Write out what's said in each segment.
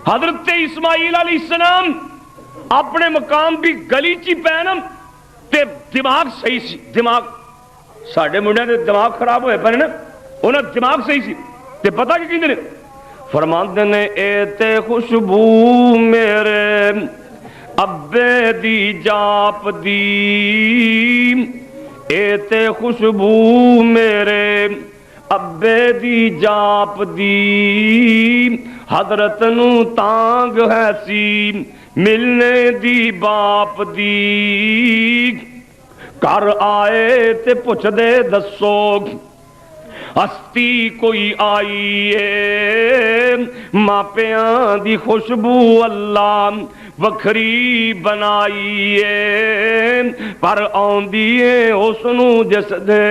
حضرت اسماعیل علیہ السلام اپنے مقام بھی گلی چی پینم تے دماغ صحیح سی. دماغ ساڑھے منڈے دے دماغ خراب ہوئے پہنے نا, انہاں دماغ صحیح سی. تے پتہ کی کہندے نے فرماندے نے اے تے خوشبو میرے ابے دی جاپ دی, اے تے خوشبو میرے ابے دی جاپ دی, حضرت نو تانگ ہے سی ملنے دی باپ دی. کر آئے تے پوچھ دے دسو ہستی کوئی آئی ہے, ماپیاں دی خوشبو اللہ وکھری بنائی ہے, پر آندی ہے حسنو جس دے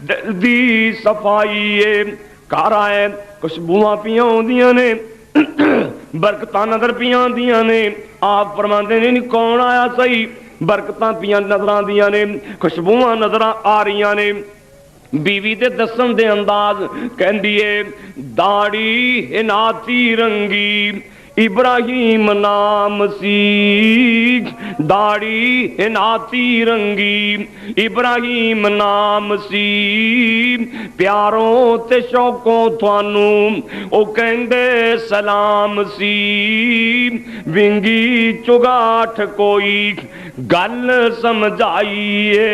دل دی صفائی ہے. کار آئے خوشبوواں پیاں ہوندیاں نے, برکتاں نظر پیاں ہوندیاں نے. آپ فرماندے نے کون آیا صحیح, برکتاں پیاں نظر آندیاں نے, خوشبوواں نظر آ رہیاں نے. بیوی دے دسن دے انداز کہندی ہے داڑھی ہناتی رنگی ابراہیم نام سی, داڑھی ہناتی رنگی ابراہیم نام سی. پیاروں تے شوقوں تھانوں او کہندے سلام سی. ونگی چگاٹھ کوئی گل سمجھائیے,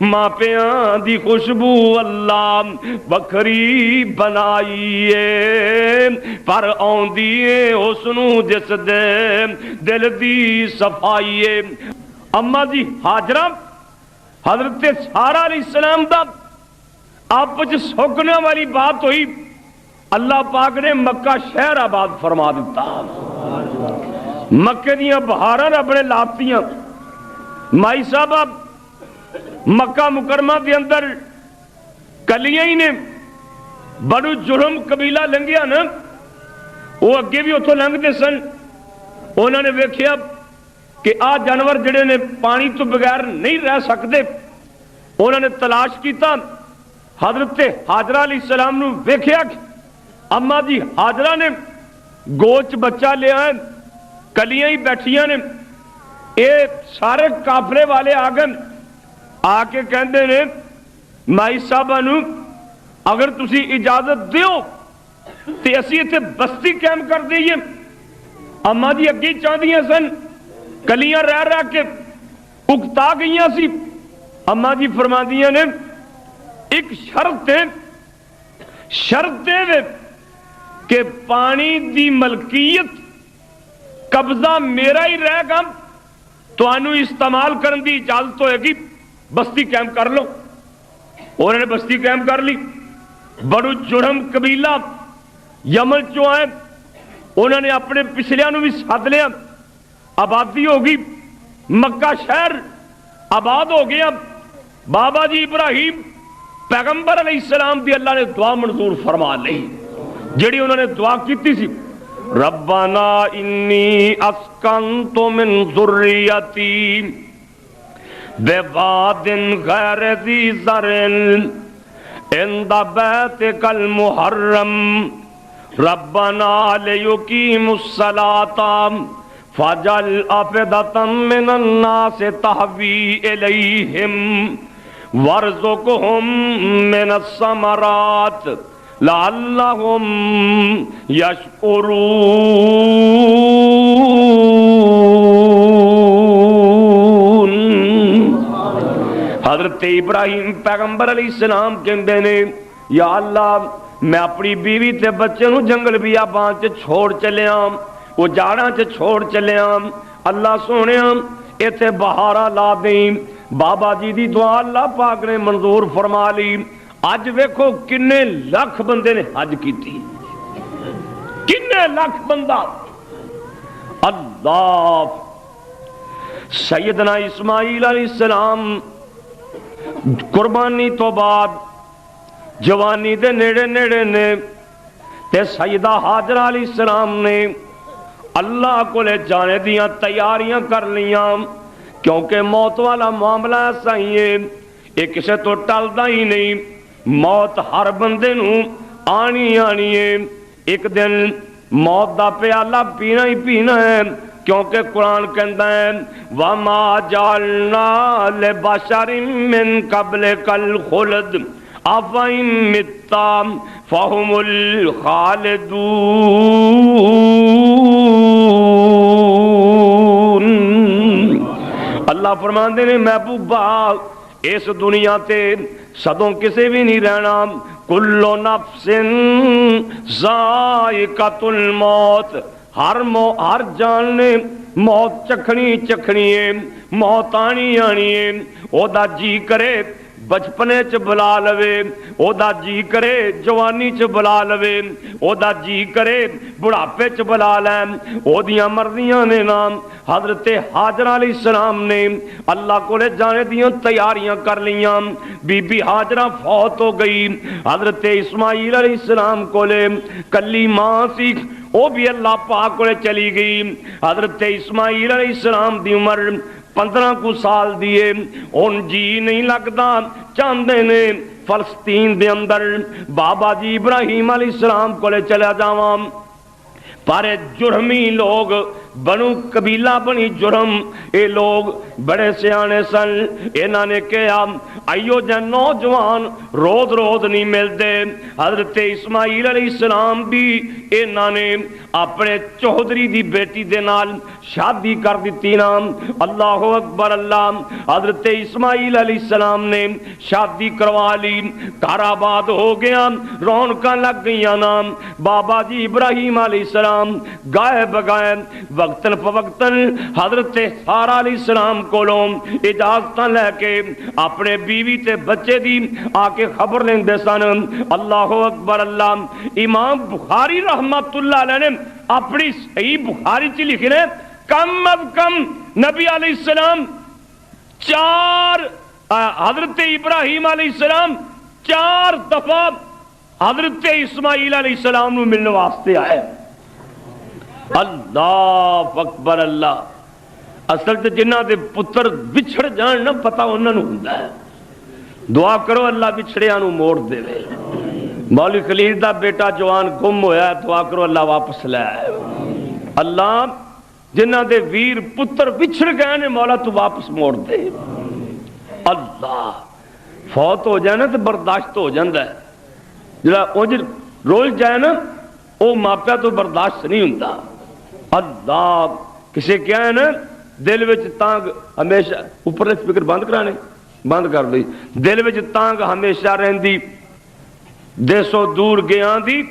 ماپیاں دی خوشبو اللہ بکھری بنائیے, پر آندی حسنو جس دے دل دی صفائیے. اما جی حاجرہ حضرت سارہ علیہ السلام دا آپس سوکنے والی بات ہوئی, اللہ پاک نے مکہ شہر آباد فرما دیتا. مکہ دیاں بہاراں رب نے لاتیاں. مائی صاحب مکہ مکرمہ دے اندر کلیاں ہی نے بڑو جرم قبیلہ لنگیا نا, وہ اگے بھی اتھوں لنگتے سن. انہوں نے ویکھیا کہ آ جانور جڑے نے پانی تو بغیر نہیں رہ سکتے. انہوں نے تلاش کیتا, حضرت حاجرہ علیہ السلام نو ویکھیا کہ اما جی حاجرہ نے گوچ بچہ لے آئے, کلیاں ہی بیٹھیاں نے. اے سارے کافرے والے آ گئے, آ کے کہندے نے مائی صاحبہ نو اگر تسی اجازت دیو تے اسی ایتھے بستی قائم کر دئیے. اما جی اگے چاہدیاں سن, کلیاں رہ رہ کے اکتا گئیاں سی. اما جی فرماندیاں نے ایک شرط دے کہ پانی دی ملکیت قبضہ میرا ہی رہے گا, تو انہوں استعمال کرن دی اجازت ہوئے گی, بستی قائم کر لو. انہوں نے بستی قائم کر لی. بڑو جرم قبیلہ یمن چو آئے, انہوں نے اپنے پچھلیاں نو بھی ساتھ لیا. آبادی ہوگی, مکہ شہر آباد ہو گیا. بابا جی ابراہیم پیغمبر علیہ السلام دی اللہ نے دعا منظور فرما لی, جڑی انہوں نے دعا کیتی سی ربنا انی اسکنت من ذریتی بواد غیر ذی زرع عند بیتک المحرم ربنا لیقیموا الصلاۃ فاجعل افئدة من الناس تهوی الیہم وارزقهم من الثمرات لعلہم یشکرون. حضرت ابراہیم پیغمبر علیہ السلام کہندے نے یا اللہ میں اپنی بیوی تے بچے نو جنگل بیابان چ چھوڑ چلیا, وہ جاڑاں چ چھوڑ چلیا. اللہ سونیا ایتھے بہارا لا دیں. بابا جی دی دعا اللہ پاک نے منظور فرما لی. اج ویکھو کنے لاکھ بندے نے حج کیتی, کنے لاکھ بندہ. اللہ سیدنا اسماعیل علیہ السلام قربانی تو بعد جوانی دے نیڑے نیڑے نے, تے سیدہ حاجرہ علیہ السلام نے اللہ کو لے جانے دیاں تیاریاں کر لیاں, کیونکہ موت والا معاملہ ایسا ہی ہے, ایک کسے تو ٹلدا ہی نہیں. موت ہر بندے نو آنی آنی ہے. ایک دن موت دا پیالہ پینا ہی پینا ہے، کیونکہ قرآن کہندا ہے وَمَا جَعَلْنَا لِبَشَرٍ مِّن قَبْلِكَ الْخُلْدَ أَفَإِن مِّتَّ فَهُمُ الْخَالِدُونَ۔ اللہ فرماندے نے محبوبہ اس دنیا تے سدوں کسے بھی نہیں رہنا، کل نفس ذائقۃ الموت، ہر جان نے موت چکھنی چکھنی ہے، موت آنی آنی ہے، او دا جی کرے بچپنے چ بلا لوے، او دا جی کرے جوانی چ بلا لوے، او دا جی کرے بڑھاپے چ بلا لے، او دیاں مرضیاں نے نام۔ حضرت حاجرہ علیہ السلام نے اللہ کو لے جانے دیاں تیاریاں کر لیاں، بی بی حاجرہ فوت ہو گئی، حضرت اسماعیل علیہ السلام کو لے کلی ماں سی، وہ بھی اللہ پاک کو لے چلی گئی۔ حضرت اسماعیل علیہ السلام دی عمر 15 کو سال دیے، ان جی نہیں لگتا، چاہتے نے فلسطین دے اندر بابا جی ابراہیم علیہ السلام کو لے چلا جاواں، پر جرمی لوگ بنو قبیلہ بنی جرم، اے لوگ بڑے سیانے سن، انہاں نے کہا ایو جن نوجوان روز روز نہیں ملتے۔ حضرت اسماعیل علیہ السلام بھی انہاں نے اپنے چودھری دی بیٹی دے نال شادی کر دیتی نام، اللہ اکبر اللہ۔ حضرت اسماعیل علیہ السلام نے شادی کروا لی، گھر آباد ہو گیا، رونقاں لگ گئیاں نام۔ بابا جی ابراہیم علیہ السلام گائے بگائے وقتاً فوقتاً حضرت سارہ علیہ السلام کو اجازتاں لے کے اپنے بیوی تے بچے دی آ کے خبر لیندے سن، اللہ اکبر اللہ۔ امام بخاری رحمت اللہ علیہ نے اپنی صحیح بخاری چ لکھنے کم از کم نبی علیہ السلام حضرت ابراہیم علیہ السلام 4 دفعہ حضرت اسماعیل علیہ السلام نو ملنے واسطے آئے۔ اللہ اکبر اللہ۔ اصل تے جنہ دے پتر بچھڑ جان نہ پتہ انہاں نوں ہوندا ہے، دعا کرو اللہ بچھڑیاں نوں موڑ دے وے۔ مولوی خلیل دا بیٹا جوان گم ہویا ہے، دعا کرو اللہ واپس لے آئے۔ اللہ جنہ دے ویر پتر بچھڑ گئے نے مولا تو واپس موڑ دے۔ اللہ فوت ہو جائے نا تو برداشت ہو جاندہ ہے، جڑا اونج رول جائے نا او ماپیا تو برداشت نہیں ہوندا۔ اللہ کسے کیا ہے نا دل وچ تانگ ہمیشہ، اوپر سپیکر بند کرانے بند کر دی، دل وچ تانگ ہمیشہ رہندی، دیسو دور گیاں دی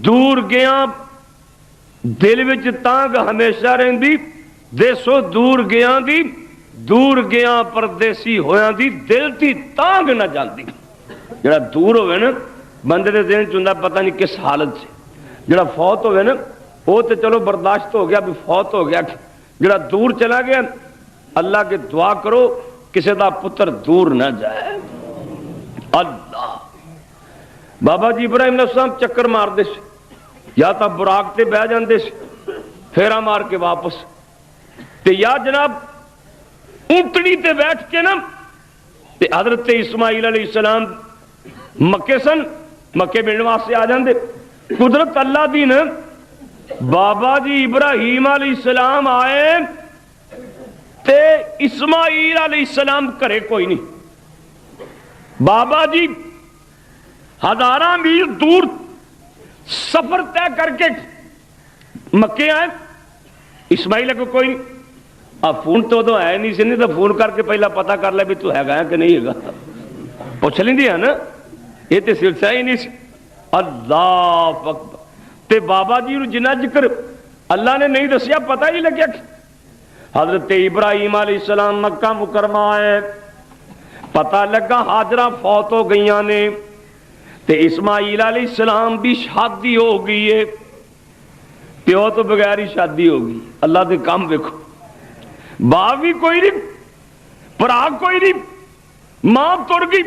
دور گیاں، دل وچ تانگ ہمیشہ رہندی، دیسو دور گیاں دی دور گیاں، پردیسی ہویاں دی دل دی تانگ نہ جاندی۔ جڑا دور ہوئے نا بندے دے ذہن چندہ پتہ نہیں کس حالت سے، جڑا فوت ہوئے نا وہ تو چلو برداشت ہو گیا بھی فوت ہو گیا، جڑا دور چلا گیا اللہ کے دعا کرو کسی دا پتر دور نہ جائے۔ اللہ بابا جی ابراہیم علیہ السلام چکر مار دے سے، یا تا براق تے بہ جاندے سے پھیرا مار کے واپس، تے یا جناب اونٹنی تے بیٹھ کے نا تے حضرت اسماعیل علیہ السلام مکے سن، مکے ملنے واسطے آ جاندے۔ قدرت اللہ دی نا بابا جی ابراہیم علیہ السلام آئے تے اسماعیل علیہ السلام کرے کوئی نہیں۔ بابا جی ہزاراں میل دور سفر طے کر کے مکے آئے، اسماعیل کو کوئی نہیں۔ اب فون تو ہے نہیں سی، نہیں تو فون کر کے پہلا پتہ کر لے بھی تو ہے گا کہ نہیں ہے گا، پوچھ لیندی ہے نا، یہ تو سلسلہ ہی نہیں سی۔ اللہ اکبر۔ تے بابا جی نو جنہ ذکر اللہ نے نہیں دسیا پتہ ہی لگیا۔ حضرت ابراہیم علیہ السلام مکہ مکرمہ آئے، پتہ لگا حاجرہ فوت ہو گئیاں نے، تے اسماعیل علیہ السلام بھی شادی ہو گئی ہے، پیو تو بغیر ہی شادی ہو گئی۔ اللہ دے کام دیکھو، باپ بھی کوئی نہیں، پرا کوئی نہیں، ماں تر گئی،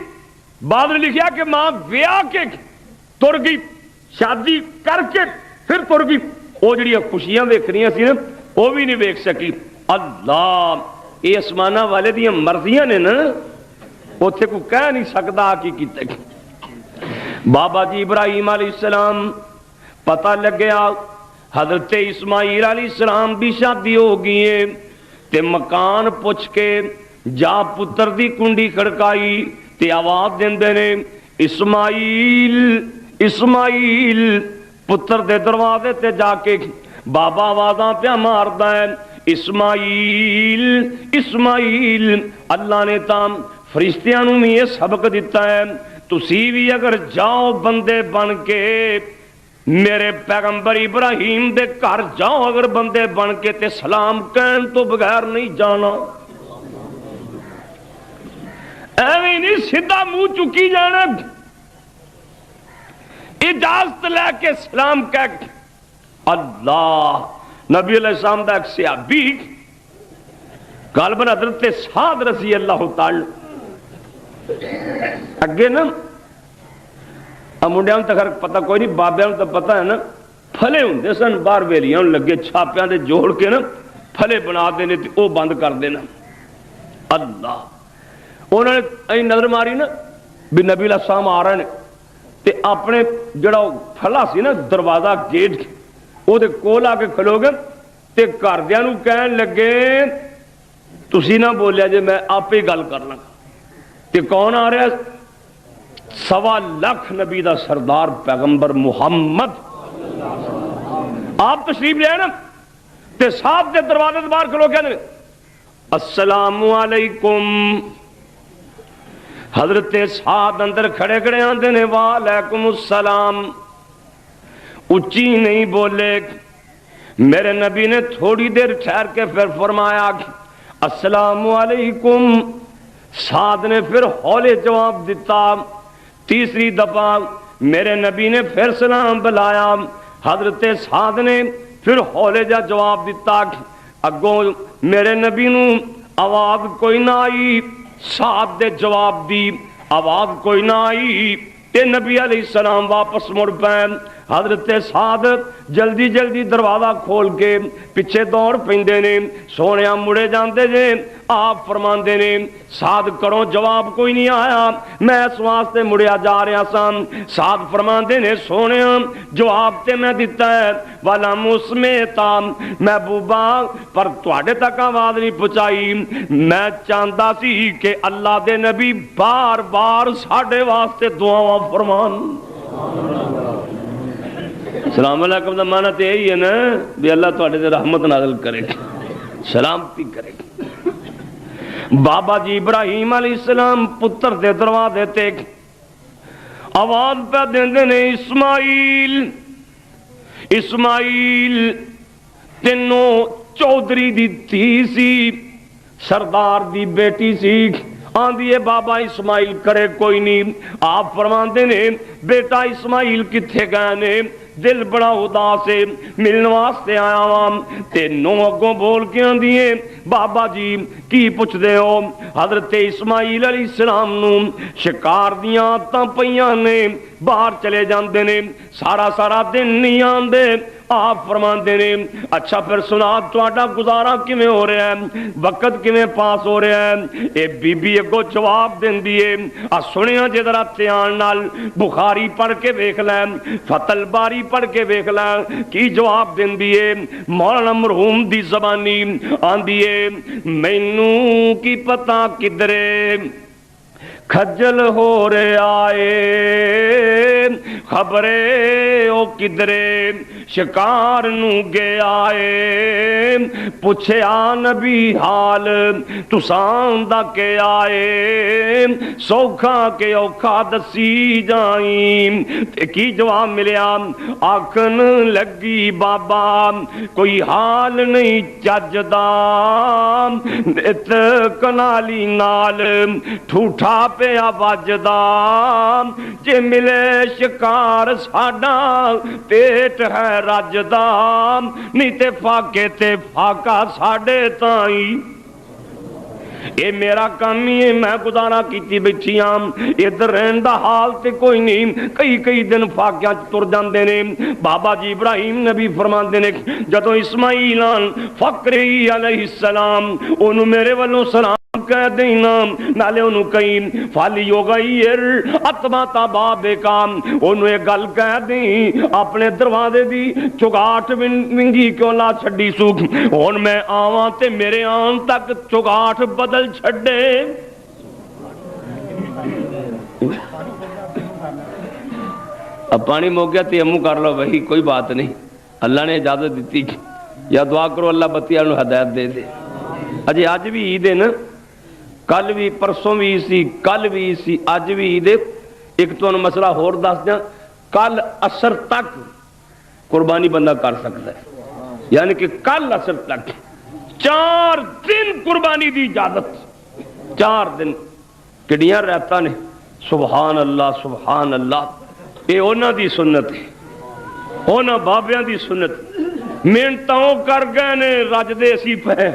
بعد نے لکھیا کہ ماں ویاہ کے تر گئی، شادی کر کے پھر تر گئی، وہ جڑی خوشیاں ویکھ رہی سی نا وہ بھی نہیں ویکھ سکی۔ اللہ یہ آسمانہ والے دیاں مرضیاں نے نا، اوتھے کو کہہ نہیں سکتا کی کیتے۔ بابا جی ابراہیم علیہ السلام پتہ لگیا حضرت اسماعیل علیہ السلام بھی شادی ہو گئی ہے تے مکان پوچھ کے جا پتر دی کنڈی کھڑکائی تے آواز دیندے نے اسماعیل اسماعیل، پتر دے دروازے تے جا کے بابا آوازاں پیا ماردا ہے اسماعیل اسماعیل۔ اللہ نے تام فرشتیاں نوں بھی یہ سبق دیتا ہے تسی بھی اگر جاؤ بندے بن کے میرے پیغمبر ابراہیم دے گھر جاؤ اگر بندے بن کے تے سلام کہن تو بغیر نہیں جانا، ایویں نہیں سیدھا منہ چکی جانا، اجازت لے کے سلام کہہ اللہ۔ نبی علیہ السلام دا ایک صحابی غالباً حضرت سعد رضی اللہ تعالی اگے نا منڈیا تو پتا کوئی نہیں، بابیا تو پتا ہے نا، پھلے ہوں سن باہر ویلیاں لگے چھاپیاں دے جوڑ کے نا پھلے بنا دینے تے او بند کر دینا۔ اللہ انہوں نے نظر ماری نا بھی نبی علیہ السلام آ رہے ہیں تے اپنے جڑا پھلا سی نا دروازہ گیٹ او دے کول آ کے کھلو گے تے گھردیاں نوں کہن لگے تسی نہ بولیا جے میں آپ ہی گل کر لوں۔ تے کون آ رہا ہے؟ 1.25 لاکھ نبی دا سردار پیغمبر محمد، آپ تشریف لے نا تے صاحب دے دروازے دے باہر کھلو کہنے السلام علیکم۔ حضرت سعد اندر کھڑے کھڑے آندے نے وعلیکم السلام، اچھی نہیں بولے۔ میرے نبی نے تھوڑی دیر ٹھہر کے پھر فرمایا السلام علیکم۔ سعد نے پھر ہولے جواب دیتا۔ تیسری دفعہ میرے نبی نے پھر سلام بلایا، حضرت سعد نے پھر ہولے جا جواب دیتا۔ اگوں میرے نبی نو آواز کوئی نہ آئی، سعد دے جواب دی آواز کوئی نہ آئی تے نبی علیہ السلام واپس مڑ پے۔ حضرت سعد جلدی جلدی دروازہ کھول کے پیچھے دوڑ پیندے نے، سونیا مڑے جاندے جے۔ آپ فرماندے نے سعد کرو جواب کوئی نہیں آیا، میں اس واسطے مڑیا جا رہا سا۔ سعد فرماندے نے سونیا جواب تے میں دیتا ہے والا مسمیتا محبوبہ، پر تواڈے تک آواز نہیں پہنچائی۔ میں چاہتا سی کہ اللہ دے نبی بار بار ساڈے واسطے دعاواں فرمان۔ سلام علیکم دا معنی تے یہی ہے نا بھی اللہ تواڈے تے رحمت نازل کرے گا، سلامتی کرے گا۔ بابا جی ابراہیم علیہ السلام پتر دے دروازے تے آواز پہ دیندے نے اسماعیل اسماعیل۔ تینوں چودھری دی تھی سی، سردار دی بیٹی سی، آندھی ہے بابا اسماعیل کرے کوئی نہیں۔ آپ فرماندے نے بیٹا اسماعیل کتھے گئے نے؟ دل بڑا اداس ہے، ملن واسطے آیا ہاں۔ تے نو اگوں بول کے آندھی ہے بابا جی کی پوچھ دے ہو؟ حضرت اسماعیل علیہ السلام نو شکار دیاں آدتاں پیاں نے، باہر چلے جاندے نے، سارا سارا دن نہیں آندے۔ آپ فرماندے نے اچھا پھر سنا تواڈا گزارا کیویں ہو رہا ہے، وقت کیویں پاس ہو رہا ہے؟ اے بی بی اگوں جواب دیندی ہے آ سنیا جے ذرا دھیان نال، بخاری پڑھ کے ویکھ لیں، فتح الباری پڑھ کے ویکھ لیں کی جواب دیندی ہے۔ مولانا مرحوم دی زبانی آندی ہے مینوں کی پتہ کدرے کھجل ہو رہے آئے، خبرے او کدرے شکار نو گے آئے، پوچھیا نبی حال تساں دا کے آئے، سوکھا کے اوکھا دسی جائیں۔ تے کی جواب ملیا؟ آکھن لگی بابا کوئی حال نہیں چجدا، ات کنالی نال ٹھوٹا پیا وجدا، جے ملے شکار ساڈا پیٹ ہے رجدا، نہیں تے فاقے تے فاقہ ساڈے تائیں۔ اے میرا کام ہی ہے، میں گزارا کیتی بیٹھی ہاں، ادھر رہن دا حال تے کوئی نہیں، کئی دن فاقیاں تر جاندے نے۔ بابا جی ابراہیم نبی فرماندے نے جدوں اسماعیل فقری علیہ السلام انہوں میرے والوں سلام کہہ دینا نالے انہوں کہیں فالی یغیر اتما تبابے کام انہوں ایک گل کہہ دیں اپنے دروازے دی چگاٹ ونگی کیوں لا چھڑی سوکھ ان میں آواں تے میرے آن تک چگاٹ بدل چھڑے اب پانی مو گیا تیمم کر لو بھائی کوئی بات نہیں اللہ نے اجازت دیتی یا دعا کرو اللہ بتی انہوں ہدایت دے دے اجے آج بھی عید ہے نا کل بھی پرسوں بھی سی کل بھی سی اج بھی عید ایک تو مسئلہ ہور دس دیا کل عصر تک قربانی بندہ کر سکتا ہے یعنی کہ کل عصر تک 4 دن قربانی دی اجازت 4 دن کڑیاں رہتا نے سبحان اللہ یہ انہاں دی سنت ہے انہاں بابیاں دی سنت محنتوں کر گئے نے رج دے اسی پہ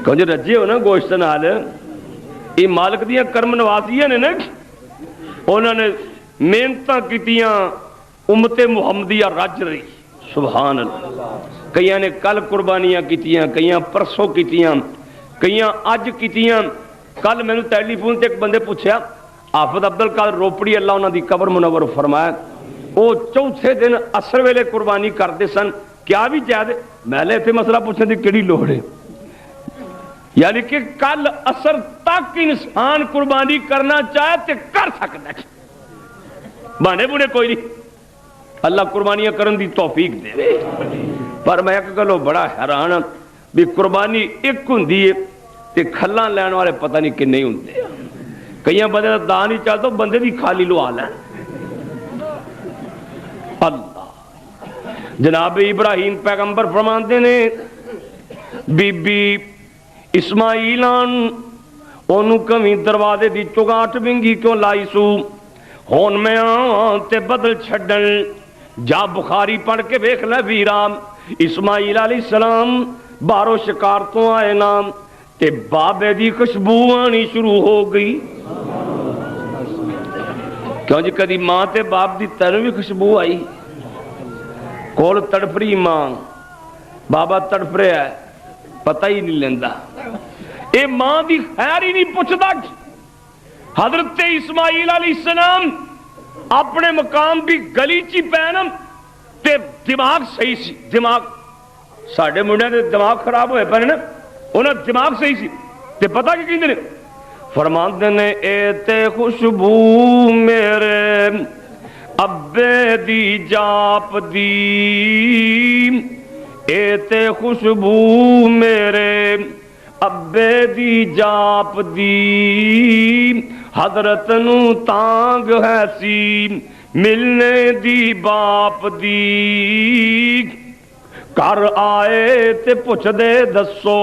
کیونکہ رجے ہو نا گوشت نال یہ مالک دیاں کرم نوازیاں نے نا انہوں نے محنتاں کیتیاں امت محمدیہ رج رہی سبحان اللہ کئیاں نے کل قربانیاں کیتیاں کئیاں پرسوں کیتیاں کئیاں اج کیتیاں کل میں نے ٹیلی فون تے ایک بندے پوچھا حافظ عبد القادر روپڑی اللہ انہاں دی قبر منور فرمایا وہ چوتھے دن عصر ویلے قربانی کرتے سن کیا بھی جائز میں نے اتنے مسئلہ پوچھنے دی کیڑی لوڑ ہے یعنی کہ کل عصر تک انسان قربانی کرنا چاہے تو کر سکتا ہے بہانے بونے کوئی نہیں اللہ قربانیاں کرن دی توفیق دے پر میں ایک گلو بڑا حیران بھی قربانی ایک ہوندی ہے تے کھلاں لین والے پتہ نہیں کنے ہوندے کئیاں بندے دا دا نہیں چلتا بندے دی کھالی لوا لین اللہ جناب ابراہیم پیغمبر فرماندے نے بی بی اسماعیلان انہوں کمی دروازے دی چگاٹ بنگی کیوں لائی سو ہون میں تے بدل چھڑن جا بخاری پڑھ کے بیکھ لے ویرام اسماعیل علیہ السلام بارو شکار تو آئے نام تے بابے دی خوشبو آنی شروع ہو گئی کیوں جی کدی ماں تے باپ دی تینوں بھی خوشبو آئی کول تڑپ رہی ماں بابا تڑپ رہا ہے پتہ ہی نہیں لیندہ اے ماں دی خیر ہی نہیں پوچھتا حضرت اسماعیل علیہ السلام اپنے مقام بھی گلی چی پہنم تے دماغ صحیح سی دماغ ساڑھے منڈے دے دماغ خراب ہوئے پہنے انہاں دماغ صحیح سی تے پتہ کی کہیں دے فرمان دینے اے تے خوشبو میرے ابے دی جاپ دی اے تے خوشبو میرے ابے دی جاپ دی حضرت نو تانگ ہے سی ملنے دی باپ دی کر آئے تے پوچھ دے دسو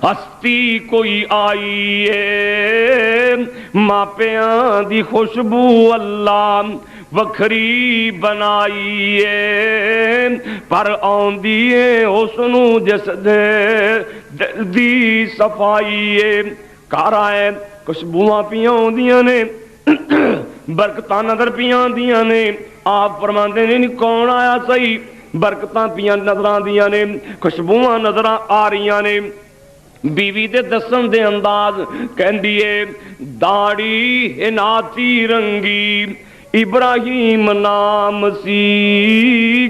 ہستی کوئی آئی ہے ماپیاں دی خوشبو اللہ وکھری بنائی ہے پر آن دیئے حسنو جس دے دی صفائی ہے کار آئے خوشبوਆਂ پیاں ہوندیاں نے برکتاں نظر پیاں ہوندیاں نے آپ فرماندے نے نہیں کون آیا صحیح برکتاں پیاں نظراں دیاں نے خوشبوਆਂ نظراں آ رہیاں نے بیوی دے دسن دے انداز کہندیے داڑھی ہناتی رنگی ابراہیم نام سی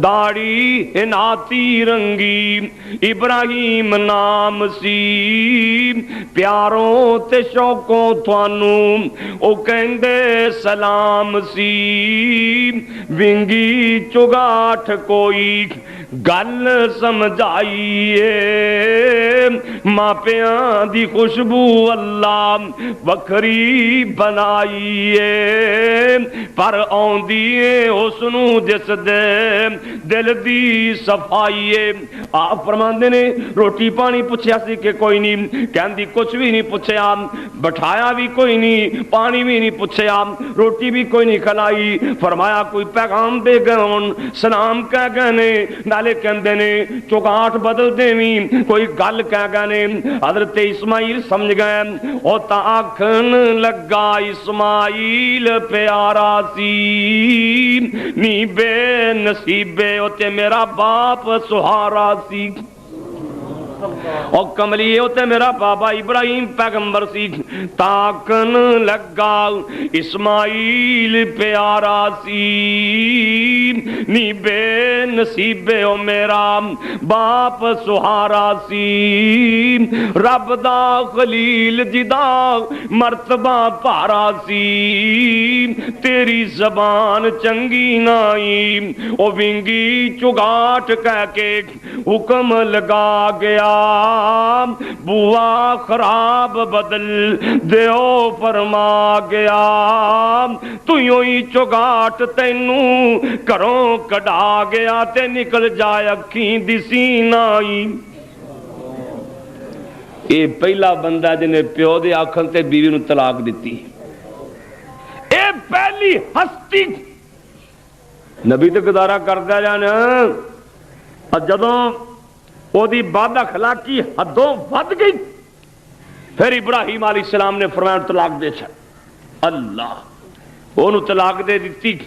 داڑھی ہناتی رنگی ابراہیم نام سی پیاروں تے شوقوں تھانوں او کہندے سلام سی ونگی چگاٹھ کوئی گل سمجھائیے ماپیاں دی خوشبو اللہ وکھری بنائیے پر آندیے حسنو جس دے دل دی صفائیے آپ فرماندے نے روٹی پانی پوچھیا سی کہ کوئی نہیں کہندی کچھ بھی نہیں پوچھیا بٹھایا بھی کوئی نہیں پانی بھی نہیں پوچھیا روٹی بھی کوئی نہیں کھلائی فرمایا کوئی پیغام دے گئے سلام کہہ گئے نے نالے کہندے نے چوگاٹ بدل دیویں کوئی گل کہہ گئے نے حضرت اسماعیل سمجھ گئے او تا آکھن لگا اسماعیل پیارا سی نی بے نصیبے او تے میرا باپ سہارا سی اور کملیے تے میرا بابا ابراہیم پیغمبر سی تاکن لگا اسماعیل پیارا سی نی بے نصیبے او میرا باپ سہارا سی رب دا خلیل جدا مرتبہ پارا سی تیری زبان چنگی نائی او ونگی چگاٹ کہہ کے حکم لگا گیا بوا خراب بدل دیو فرما گیا تو یوں ہی چگاٹ تینوں کروں کڈا گیا تے نکل جائے اکھیں دسی نائی اے پہلا بندہ جنہیں پیو دے آکھن تے بیوی نو طلاق دیتی اے پہلی ہستی نبی تے گزارا کردا جانا اور جدوں او دی بد اخلاقی حدوں ود گئی پھر ابراہیم علیہ السلام نے فرمایا طلاق دے چھڑ اللہ انہوں طلاق دے دیتی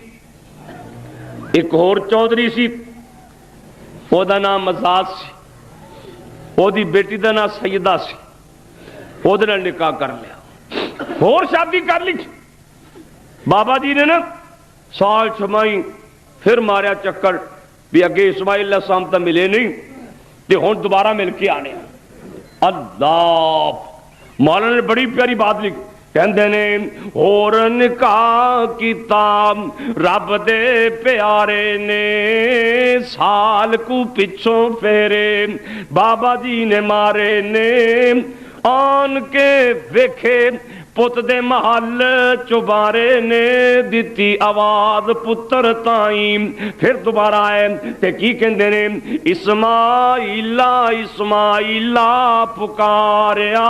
ایک اور چودھری سی او دا نام مزاج سی او دی بیٹی دا نام سیدہ سی او دے نال نکاح کر لیا اور شادی کر لی بابا جی نے نا سال چھمائی پھر ماریا چکر بھی اگے اسماعیل علیہ السلام تا ملے نہیں تے ہون دوبارہ مل کے آنے اللہ مولانا نے بڑی پیاری بات لکھی کہندے نے اور نکاح کیتا رب دے پیارے نے سال کو پچھوں پھیرے بابا جی نے مارے نے آن کے ویکھے پت دے محل چوبارے نے دیتی آواز پتر تائیں پھر دوبارہ آئے تے کی کہندے نے اسماعیلہ اسماعیلہ پکاریا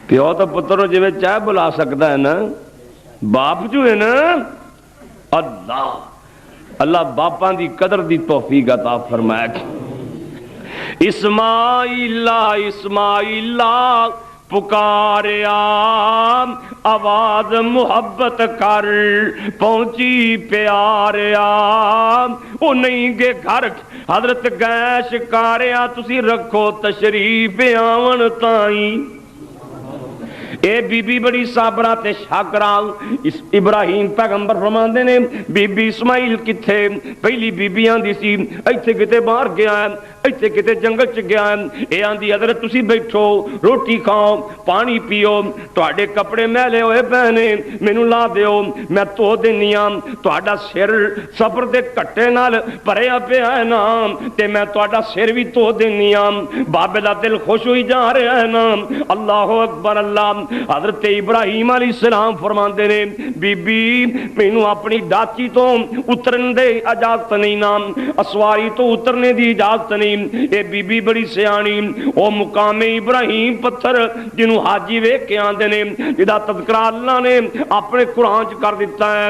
پیو تو پتروں جی چاہے بلا سکتا ہے نا باپ جو ہے نا اللہ اللہ باپاں دی قدر دی توفیق عطا فرمائے اسماعیلہ اسماعیلہ پکاریا آواز محبت کر پہنچی پیاریا او نہیں گے گھر حضرت گئے شکاریا تسی رکھو تشریف آون تائیں اے بی بی بڑی صابرہ تے شاکرہ ابراہیم پیغمبر فرماندے نے بی بی اسماعیل کتھے پہلی بی بی آندی سی ایتھے کتے باہر گیا ہے ایتھے کتے جنگل چ گیا ہے اے آندی حضرت تسی بیٹھو روٹی کھاؤ پانی پیو تواڈے کپڑے میلے ہوئے پہنے مینوں لا دیو میں تو دینیاں تواڈا سر صبر دے کٹے نال پریا پیا ہے نا تے میں تواڈا سر بھی تو دینیاں بابے دا دل خوش ہوئی جا رہا ہے نا اللہ اکبر اللہ حضرت ابراہیم علیہ السلام فرماندے نے بی بی مینوں اپنی ڈاچی تو اترن دے اجازت نہیں نا اسواری تو اترنے دی اجازت نہیں اے بی بی بڑی سیانی او مقام ابراہیم پتھر جنوں حاجی ویکھ کے آندے نے جدا تذکرہ اللہ نے اپنے قرآن چ کر دیتا ہے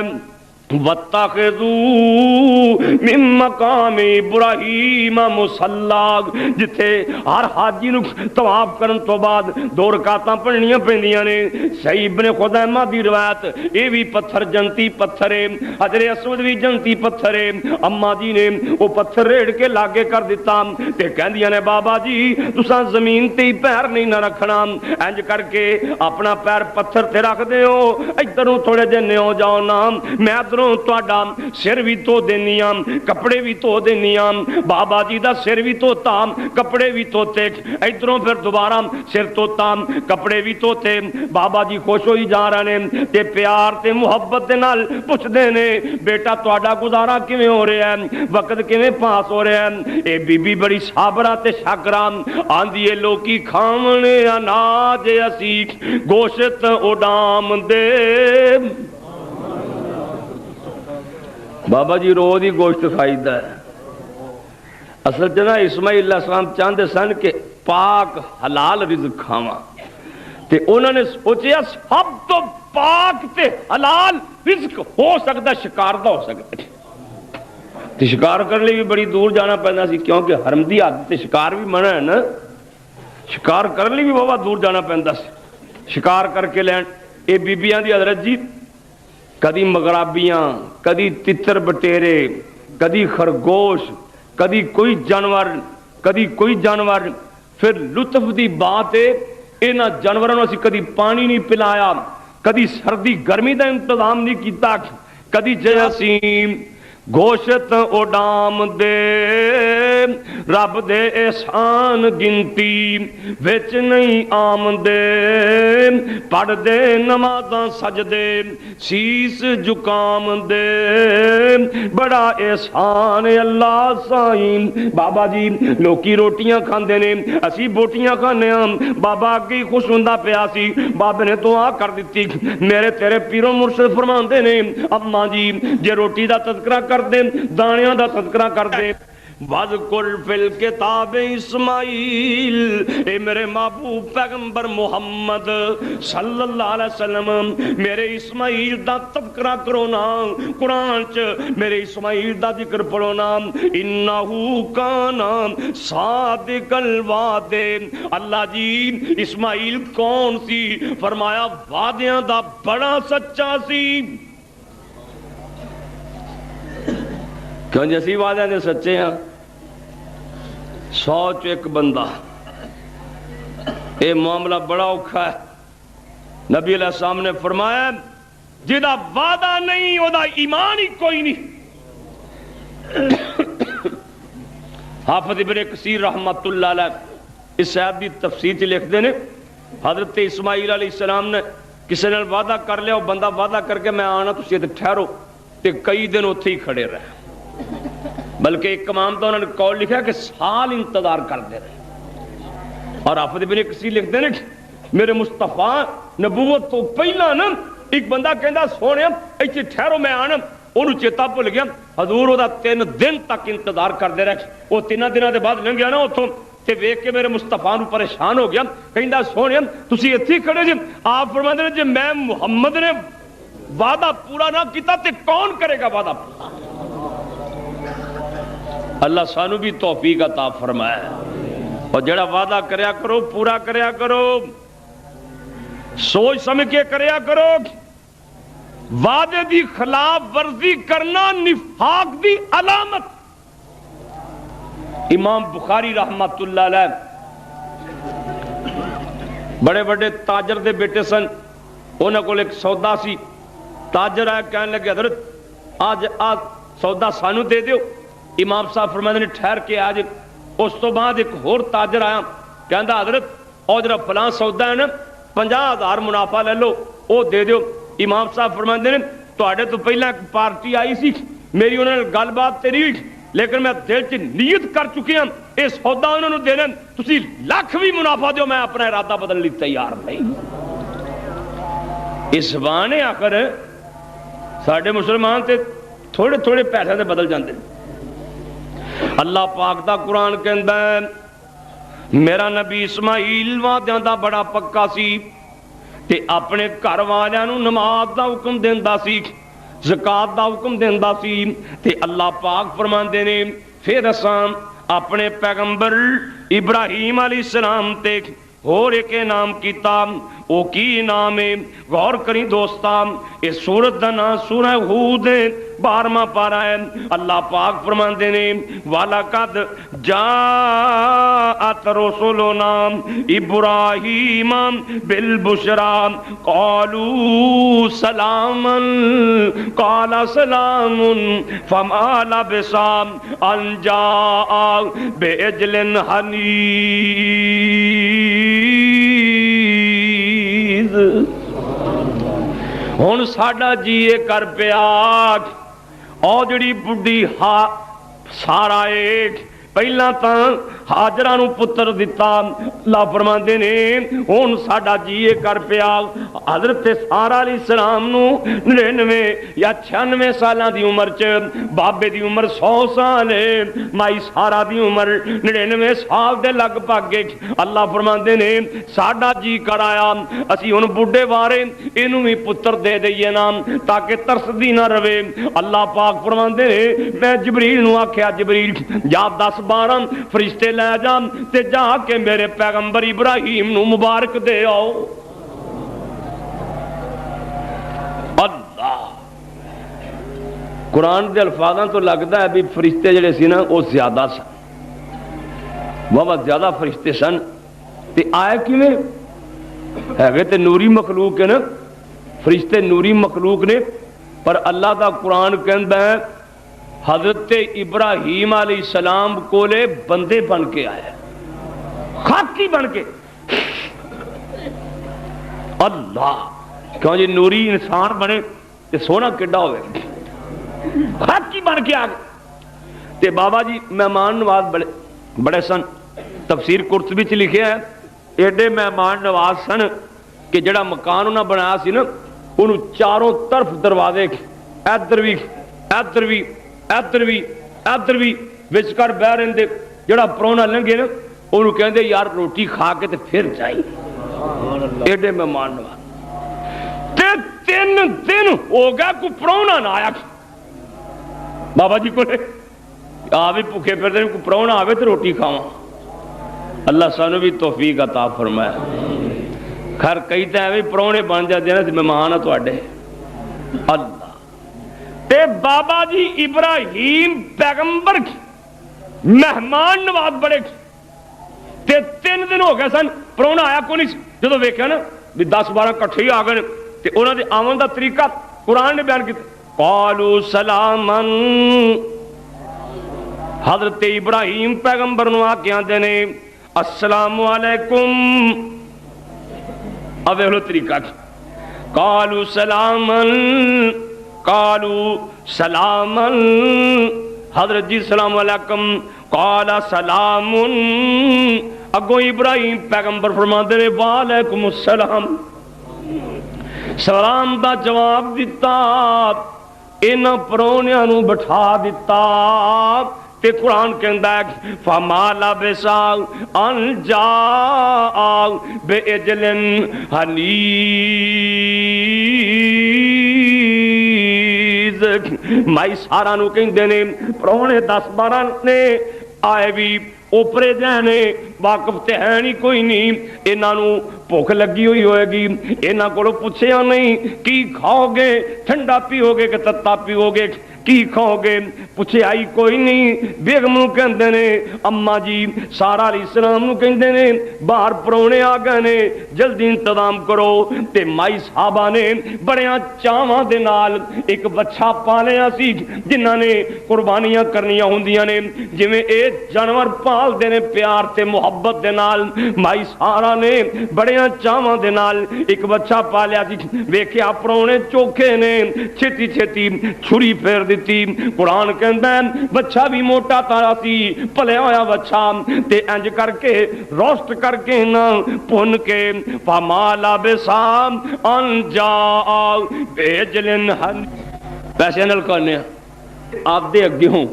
وَاتَّخِذُوا مِن مَّقَامِ إِبْرَاهِيمَ مُصَلًّى جتھے ہر حاجی نو طواف کرن تو بعد دو رکعتاں پڑھنیاں پیندیاں نے صحیح ابن خزیمہ دی روایت اے بھی پتھر جنتی پتھر ہے حجر اسود بھی جنتی پتھر ہے اما جی نے وہ پتھر ریڑ کے لاگے کر دیتا تے کہندیاں نے بابا جی تساں زمین تے ہی پیر نہیں نہ رکھنا انج کر کے اپنا پیر پتھر تے رکھ دیو ادھروں تھوڑے جے نیو جاؤ نا میں تواڈا سر بھی تو دینیاں کپڑے بھی تو دینیاں بابا جی دا سر بھی توتا کپڑے بھی توتے ادھروں پھر دوبارہ سر توتا کپڑے بھی توتے بابا جی خوش ہوئی جا رہے ہیں تے پیار تے محبت دے نال پوچھ دے نے بیٹا تواڈا گزارا کیویں ہو رہا ہے وقت کیویں پاس ہو رہا ہے اے بی بی بڑی صابرہ تے شاکرہ آندی اے لوکی کھاون اناج اسی گوشت اڈام دے بابا جی روز ہی گوشت کھائیدا ہے اصل چ نا اسماعیل علیہ السلام چاہتے سن کہ پاک حلال رزق کھاواں تے انہوں نے سوچیا سب تو پاک تے حلال رزق ہو سکتا شکار دا ہو سکتا تے شکار کرنے بھی بڑی دور جانا پہنا سی کیونکہ حرم دی حد تے شکار بھی منع ہے نا شکار کرنے بھی بابا دور جانا پہندا سی شکار کر کے لین اے بیبیاں دی حضرت جی کدی مغرابیاں کدی تتر بٹیرے کدی خرگوش کدی کوئی جانور پھر لطف دی بات ہے انہاں جانوراں نوں اسی کدی پانی نہیں پلایا، کدی سردی گرمی دا انتظام نہیں کیتا، کدی جے اسی گوشت اڈام دے رب دے احسان گنتی وچ نہیں آمدے، پڑھ دے نمازاں سجدے سیس جکام دے، بڑا احسان اللہ سائیں۔ بابا جی لوکی روٹیاں کھاندے نے، اسی بوٹیاں کھانے ہاں، بابا اگے ہی خوش ہوندا پیا سی، بابے نے دعا کر دیتی، میرے تیرے پیرو مرشد فرماندے نے اماں جی جے روٹی دا تذکرہ کر دے، دانیاں دا تذکرہ کر دے، وَذْكُرْ فِي الْكِتَابِ اسماعیل، اے میرے محبوب پیغمبر محمد صلی اللہ علیہ وسلم میرے اسماعیل دا تذکرہ کرو نا، قرآن چ میرے اسماعیل دا ذکر پڑھو نا، اِنَّهُ كَانَ صَادِقَ الْوَعْدِ۔ اللہ جی اسماعیل کون سی؟ فرمایا وعدیاں دا بڑا سچا سی۔ کیوں جی اسی وعدے دے سچے ہیں؟ 100 چ ایک بندہ، اے معاملہ بڑا اوکھا ہے۔ نبی علیہ السلام نے فرمایا جدا وعدہ نہیں او دا ایمان ہی کوئی نہیں۔ حافظ ابن کثیر رحمت اللہ علیہ اس آیت دی تفسیر چ لکھ دے نے حضرت اسماعیل علیہ السلام نے کسی نے وعدہ کر لیا، وہ بندہ وعدہ کر کے میں آنا تسی تے ٹھہرو، تے کئی دن اتھے ہی کھڑے رہے، بلکہ ایک امام تو انہوں نے قول لکھا کہ سال انتظار کرتے رہے۔ اور حافظ ابن کثیر لکھتے ہیں میرے مصطفیٰ نبوت تو پہلا نا ایک بندہ کہندا سونے ایتھے ٹھہرو میں آنا، انہوں چیتا بھول گیا، حضور وہ 3 دن تک انتظار کرتے رہے، وہ 3 دنوں کے بعد لنگیا نا اتوں تے ویکھ کے میرے مصطفیٰ نو پریشان ہو گیا، کہندا سونے تسی ایتھے کھڑے جی، آپ فرماندے نے جی میں محمد نے وعدہ پورا نہ کیتا تے کون کرے گا وعدہ پورا؟ اللہ سانو بھی توفیق عطا فرمائے، اور جڑا وعدہ کریا کرو پورا کریا کرو، سوچ سمجھ کے کریا کرو۔ وعدے دی خلاف ورزی کرنا نفاق دی علامت۔ امام بخاری رحمت اللہ علیہ بڑے بڑے تاجر دے بیٹے سن، انہاں کول ایک سودا سی، تاجر آیا کہنے لگے حضرت آج سودا سانو دے دیو، امام صاحب فرماتے نے ٹھہر کے آج۔ اس تو بعد ایک اور تاجر آیا کہندا حضرت او جڑا فلاں سودا ہے نا 50,000 منافع لے لو او دے دیو۔ امام صاحب فرماتے نے تواڈے تو پہلا ایک پارٹی آئی سی، میری انہوں نے گل بات تیری ہوئی، لیکن میں دل چ نیت کر چکی ہوں یہ سودا انہوں نے دینا، تسی لاکھ بھی منافع دیو میں اپنا ارادہ بدلنے لی تیار نہیں۔ اس بانے آخر ساڈے مسلمان تے تھوڑے تھوڑے پیسے سے بدل جاندے۔ اللہ پاک دا قرآن کہندا ہے میرا نبی اسماعیل وعدیاں دا بڑا پکا سی، تے اپنے گھر والیاں نوں نماز دا حکم دیندا سی، زکات دا حکم دیندا سی، تے اللہ پاک فرماندے نے پھر اساں اپنے پیغمبر ابراہیم علیہ السلام تے اور ایک نام کیتا، او کی نام ہے؟ غور کریں دوستاں، اس سورت دا نام سورہ ہود ہے، 12واں پارہ ہے۔ اللہ پاک فرماندے نے وَلَقَدْ جَاءَتْ رُسُلُنَا إِبْرَاهِيمَ بِالْبُشْرَىٰ قَالُوا سَلَامًا قَالَ سَلَامٌ فَمَا لَبِثَ أَن جَاءَ بِعِجْلٍ حَنِيذٍ۔ ہن ساڈا جی کر پیا او جڑی بڈھی سارا ایک پہلا تا ہاجرہ نو پتر دیتا، اللہ فرماندے نے ہن ساڈا جی کر پیا حضرت سارا علیہ السلام نو 99 یا 96 سالاں دی عمر چ، بابے دی عمر 100 سال ہے، مائی سارا دی عمر 99 سال دے لگ بھگ گئے۔ اللہ فرماندے نے ساڈا جی کر آیا اسی ہن بڈھے وارے اینو بھی پتر دے دئیے نا تاکہ ترسدی نہ رہے۔ اللہ پاک فرماندے نے میں جبریل نو آکھیا جبریل جا 10-12 فرشتے لے جا تے جا کے میرے پیغمبر ابراہیم نو مبارک دے آؤ۔ اللہ قرآن کے الفاظوں تو لگتا ہے بھی فرشتے جڑے سی نا وہ زیادہ سن، بہت زیادہ فرشتے سن. تے آئے کیویں ہے تے نوری مخلوق ہے نا، فرشتے نوری مخلوق نے، پر اللہ دا قرآن کہندا ہے حضرت ابراہیم علیہ السلام کولے بندے بن کے آئے، خاکی بن کے. اللہ کیوں جی نوری انسان بنے تے سونا کڈا ہوئے، خاکی بن کے آ گئے. تے بابا جی مہمان نواز بڑے سن. تفسیر قرطبی چ لکھیا ہے ایڈے مہمان نواز سن کہ جڑا مکان انہاں بنایا سی نا انہوں چاروں طرف دروازے ادھر بھی ادھر بھی ادھر بھی ادھر بھی وچکر بہ رہندے. جڑا پرونا لنگے نا انہوں کہندے یار روٹی کھا کے تے پھر جائی. ایڈے مہمان نواز. تے 3 دن ہو گیا کوئی پرونا نہ آیا بابا جی کو آ بھی بھوکے پھرتے کوئی پرونا آوے تو روٹی کھاواں. اللہ سانو بھی توفیق عطا فرمائے. خیر کئی تو ایویں پرونے بن جاتے ہیں نا مہمان تواڈے. اللہ تے بابا جی ابراہیم پیغمبر مہمان نواز بڑے تے 3 دن ہو گئے سن پرونا آیا کو نہیں. جدو ویکھیا نا بھی 10-12 کٹھے ہی آ گئے تے انہاں دے آون دا طریقہ قرآن نے بیان کیتا. قالوا سلاما حضرت ابراہیم پیغمبر نو آ کے آندے نے السلام علیکم. اب یہ طریقہ قالوا سلاما قالوا سلاما حضرت جی السلام علیکم قال سلام. اگوں ابراہیم پیغمبر فرماندے نے وعلیکم السلام. سلام دا جواب دیتا انہاں پرونیاں نو بٹھا دیتا. تے قرآن کہندا ہے فما لبث ان جاء بعجل حنیذ. مائی سارا نو کہندے نے پرونے 10-12 نے آئے بھی اوپرے جانے واقف تے ہے نہیں کوئی نہیں. انہاں نو بھوک لگی ہوئی ہوئے گی انہاں کولوں پوچھیا نہیں کی کھاؤ گے، ٹھنڈا پیو گے کہ تتا پیو گے، کی کھاؤ گے، پوچھے آئی کوئی نہیں. بیگم نو کہندے نے اما جی سارا علیہ السلام نو کہندے نے باہر پرونے آ گئے نے جلدی انتظام کرو. تے مائی صحابہ نے بڑیاں چاواں دے نال ایک بچہ پالیا سی جنہاں نے قربانیاں کرنیاں ہوندیاں نے جویں اے جانور پال دے نے پیار تے محبت دے نال. مائی سارا نے بڑیاں چاواں دے نال ایک بچہ پالیا سی. ویکھیا پرونے چوکھے نے چھتی چھتی چھری پھیر دیتی. قرآن کہندا ہے بچہ بھی موٹا تارا سی پلیا ہویا بچہ تے انج کر کے روسٹ کر کے نہ پن کے فما لبث ان جاء بعجل حنیذ. پیسے نال کھانے آپ دے اگے ہوں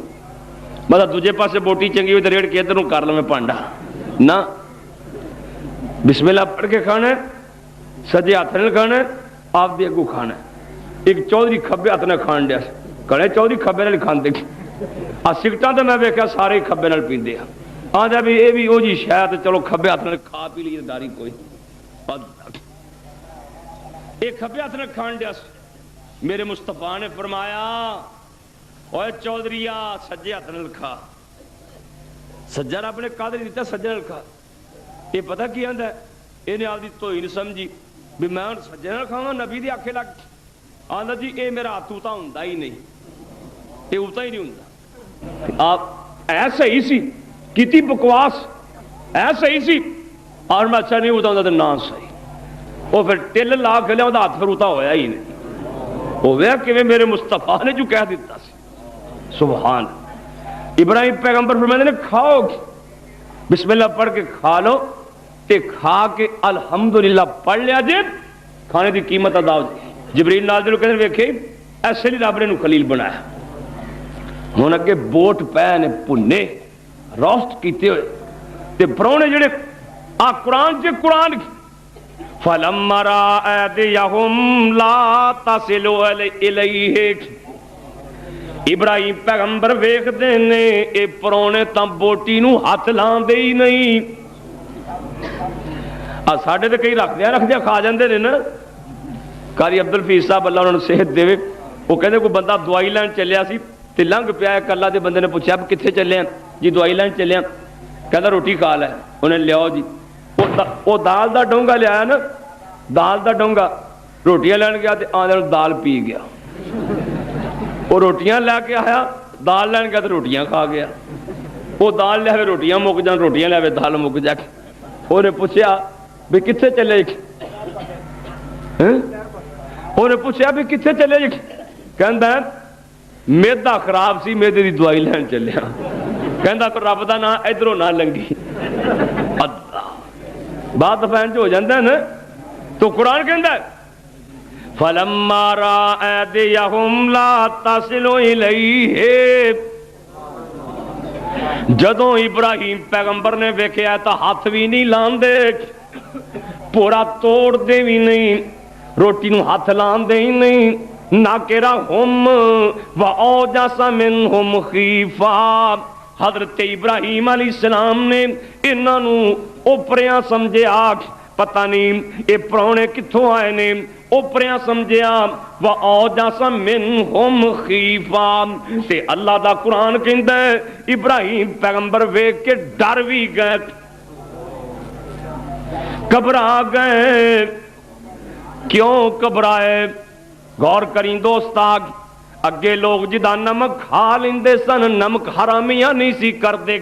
مطلب دوجے پاسے بوٹی چنگی ہوئی تو ریڑھ کے ادھر کر لو میں پانڈا نہ بسم اللہ پڑھ کے کھانا ہے سجے ہاتھ نے کھانا ہے آپ دے اگوں کھانا ہے. ایک چودھری کھبے ہاتھ نے کھان دیا کڑے چودھری کھبے نال کھاندے آ سگٹاں تے میں ویکھیا سارے کھبے نال پیندے آ جا بھی اے بھی او جی شاید چلو کھبے ہاتھ نال کھا پی لی داری کوئی ایک کھبے ہاتھ نے کھان دیا. میرے مصطفیٰ نے فرمایا اوے چودھریا سجے ہاتھ نال کھا. سجا رب نے قادر دیتا سجے نال کھا. یہ پتہ کی آندا ہے انہیں آپ دی توہین سمجھی بھی میں سجے نال کھاواں نبی دی آنکھیں لگ آندا جی اے میرا ہاتھ اوتا ہوندا ہی نہیں یہ اوتا ہی نہیں ہوندا. آپ ایسا ہی سی کیتی بکواس ایسا ہی سی اور میں اچھا نہیں ہوتا ہوندا تے نہ صحیح. وہ پھر ٹل لا کے لیا وہ ہاتھ پھر اوتا ہویا ہی نہیں. ہویا کہ میرے مصطفیٰ نے جو کہہ دیتا سی. سبحان ابراہیم پیغمبر فرماتے نے کھاؤ بسم اللہ پڑھ کے کھا لو تے کھا کے الحمدللہ پڑھ لیا جے کھانے دی قیمت ادا ہو جائے. جبریل نازل کہتے ویکھے ایسے نہیں رب نے خلیل بنایا. ہن اگے بوٹ پے نے پنے روسٹ کیتے ہوئے تے پرونے جڑے آ قرآن چ قرآن فلما را ایدیہم لا تصل الیہ. ابراہیم پیغمبر ویکھ دے نے اے پرونے تاں بوٹی نو ہاتھ لان دے ہی نہیں. ساڈے تے کئی رکھ دیا کھا جاندے نے نا. قاری عبد الفیض صاحب اللہ انہوں نے صحت دے وہ کہتے کوئی بندہ دوائی لین چلیا سی تے لنگھ پیا ایک اللہ دے بندے نے پوچھا کتنے چلے ہیں؟ جی دوائی لین چلے ہیں۔ کہتا روٹی کھا لے، انہیں لیاؤ جی، وہ دال دا ڈونگا لیا نا، دال دا ڈونگا، روٹیاں لین گیا تے آدھے دال پی گیا، وہ روٹیاں لے کے آیا، دال لین گیا تو روٹیاں کھا گیا، وہ دال لے روٹیاں مک جان، روٹیاں لے دال مک جا کے۔ انہیں پوچھا بھی کتنے چلے؟ انہیں پوچھا بھی کتنے چلے؟ کہندا میدا خراب سی، میدے دی دوائی لین چلیا۔ کہندا پر رب دا نام ادھروں نہ لنگی۔ اللہ بات فین ہو جاندہ ہے نا، تو قرآن کہندا ہے فَلَمَّا رَأَى أَيْدِيَهُمْ لَا تَصِلُ إِلَيْهِ، جدوں ابراہیم پیغمبر نے ویکھیا تو ہاتھ بھی نہیں لاندے، پورا توڑ دے بھی نہیں، روٹی نو ہاتھ لاندے ہی نہیں، نَاكِرَهُمْ وَأَوْجَسَ مِنْهُمْ خِيفَةً۔ حضرت ابراہیم علیہ السلام نے انہاں نو اوپریاں سمجھیا، پتہ نہیں اے پراؤنے کتھوں آئے نے، اوپریاں سمجھیا، وَأَوْجَسَ مِنْهُمْ خِيفَةً۔ تے اللہ دا قرآن کہندا ہے ابراہیم پیغمبر ویکھ کے ڈر بھی گئے، گھبرا گئے۔ کیوں گھبرائے؟ غور کریں دوستا، اگے لوگ جدا نمک کھا لیندے سن، نمک حرامیاں نہیں سی کردے،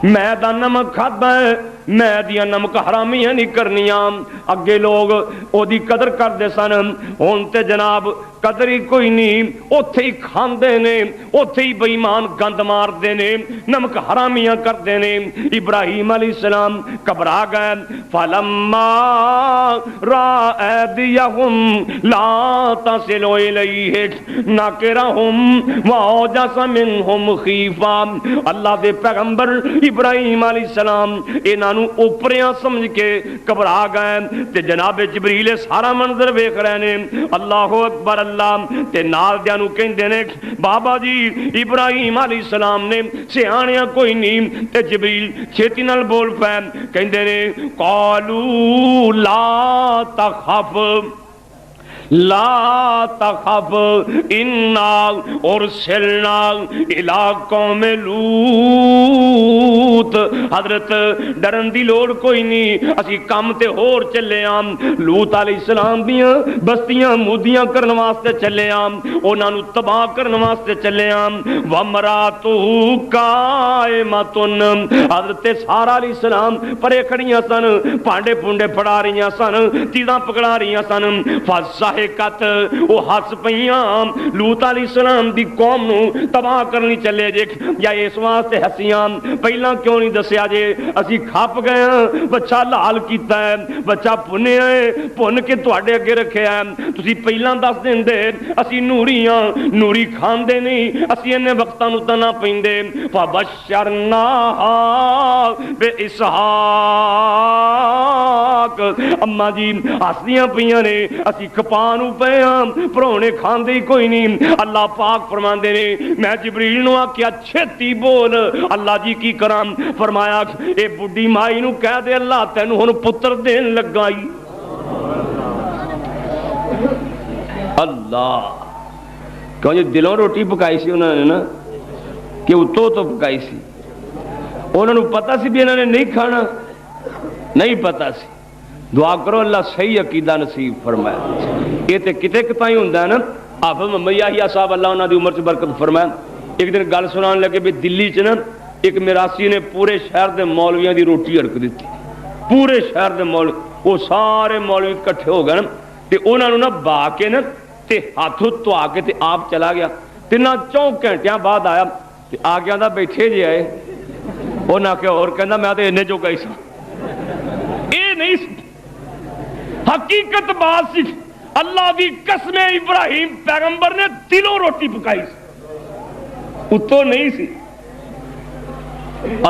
میں دا نمک کھادا ہے، میں دیا نمک حرامیاں نہیں کرنیاں۔ اگے لوگ او دی قدر کردے سن، ہن تے جناب قدر ہی کوئی نہیں، اوتھے ہی کھاندے نے، اوتھے ہی بے ایمان گند مار دے نے، نمک حرامیاں کردے نے۔ ابراہیم علیہ السلام گھبرا گئے، فَلَمَّا رَأَى أَيْدِيَهُمْ لَا تَصِلُ إِلَيْهِ نَاكِرَهُمْ وَأَوْجَسَ مِنْهُمْ خِيفَةً۔ اللہ دے پیغمبر ابراہیم علیہ السلام انہاں نو اوپریاں سمجھ کے گھبرا گئے، تے جناب جبریل سارا منظر ویکھ رہے نے، اللہ اکبر اللہ، تے نال دیاں نو کہندے نے بابا جی ابراہیم علیہ السلام نے سیاںیاں کوئی نہیں، تے جبریل چھیتی نال بول پے، کہندے نے قالوا لا تخف لا تخف انا ارسلنا الى قوم لوط۔ حضرت ڈرن دی لوڑ کوئی نہیں، اسی کام تے ہور چلے آم، لوط علیہ السلام دیاں بستیاں مودیاں کرن واسطے چلے آم، انہاں نو تباہ کرن واسطے چلے آم۔ وامراتہ قائمۃ، حضرت سارہ علیہ السلام پرے کھڑیاں سن، پانڈے پونڈے پھڑا رہیاں سن، چیزاں پکڑا رہیاں سن، فضحکت، وہ ہس پیاں، لوط علیہ السلام دی قوم نو تباہ کرنی چلے جے، یا اس واسطے ہسیاں پہلا کیوں نہیں دسیا جے اسی کھپ گئے ہیں، بچہ لال کیتا ہے، بچہ پنیا ہے، پن کے تواڈے اگے رکھیا ہے، تسی پہلا دس دیندے، اسی نوریاں نوری کھاندے نہیں، اسی انہیں وقتاں نو تنا پیندے۔ فبشرناہا بِإِسحاق، اما جی ہسدیاں پیاں نے، اسی کھپانو پے ہاں، پرونے کھاندے ہی کوئی نہیں۔ اللہ پاک فرماندے نے میں جبریل نو آکھیا چھتی بول، اللہ جی کی کرام، فرمایا اے بڈھی مائی نو کہہ دے اللہ تینو ہن پتر دین لگائی۔ اللہ کیوں جی دلوں روٹی پکائی سی انہوں نے نا، کہ اتو تو پکائی سی، انہوں نے پتا سی بھی انہوں نے نہیں کھانا، نہیں پتا سی۔ دعا کرو اللہ صحیح عقیدہ نصیب فرمایا۔ یہ تے کتے کتائی ہوندہ ہے نا، حافظ محمد یحییٰ صاحب اللہ انہاں دی عمر سے برکت فرمایا، ایک دن گل سنان لگے بھی دلی چ نا ایک میراسی نے پورے شہر دے مولویاں دی روٹی اڑک دیتی، پورے شہر دے مولوی، وہ سارے مولوی کٹھے ہو گئے نا، تے انہاں نو نا با کے نا تے ہاتھوں تو آ کے تے آپ چلا گیا، تے نہ 4 گھنٹیاں بعد آیا تے آ گیا دا بیٹھے جے آئے، وہ نہ کہ اور کہندا میں تے انہیں جو گئی سا، اے نہیں حقیقت بات سی۔ اللہ دی قسم ابراہیم پیغمبر نے دلوں روٹی پکائی سی، اتو نہیں سی۔